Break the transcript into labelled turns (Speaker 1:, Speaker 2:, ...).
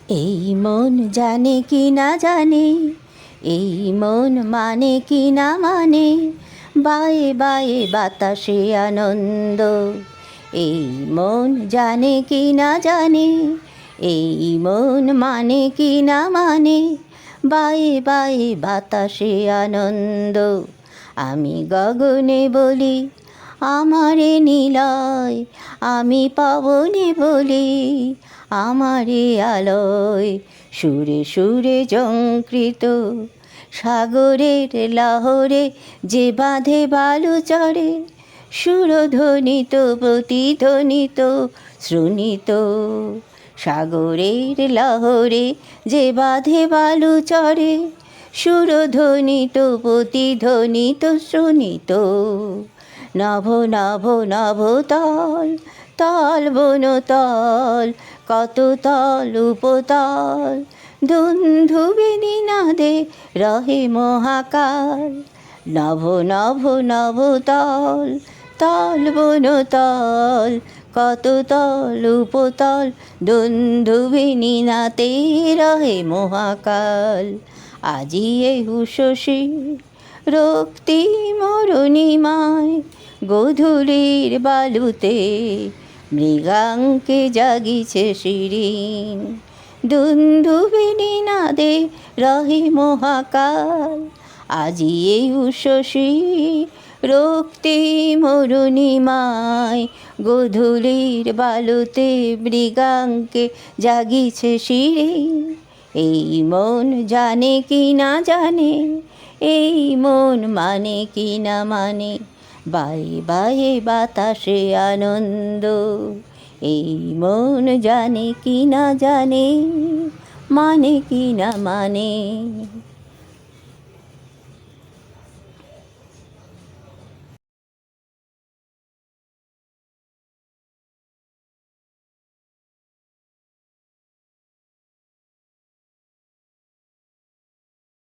Speaker 1: এই মন জানে কি না জানে, এই মন মানে কি না মানে, বায়ে বায়ে বাতাসে আনন্দ। এই মন জানে কি না জানে, এই মন মানে কি না মানে, বায়ে বায়ে বাতাসে আনন্দ। আমি গগনে বলি আমারে নিলয়, আমি পবনে বলি আমারে আলোয়। সুরে সুরে ঝঙ্কৃত সাগরের লহরে যে বাঁধে বালু চড়ে, সুরধ্বনিত প্রতিধ্বনিত শ্রুণিত। সাগরের লহরে যে বাঁধে বালু চড়ে, সুরধ্বনিত প্রতিধ্বনিত শ্রুণিত। নভ নভ নভ তল, তল বন তল, কত তল উপতল, দুন্ধুবিনী নাদে রহে মহাকাল। নভ নভ নভ তল, তল বন তল, কত তল উপতল, দুন্ধুবিনী নাদে রহে মহাকাল। আজি এ উষসী রক্তি মরুণিমায়, গোধূলির বালুতে মৃগাঙ্কে জাগিছে শিরিন, দুন্ধুবিনী নাদে রহে মহাকাল। আজি এই উষসী রক্তি মরুণিমায়, গোধূলির বালুতে মৃগাঙ্কে জাগিছে শিরিন। এই মন জানে কি না জানে, এই মন মানে কি না মানে, বায়ে বায়ে বাতাসে আনন্দ। এই মন জানে কি না জানে, মানে কি না মানে।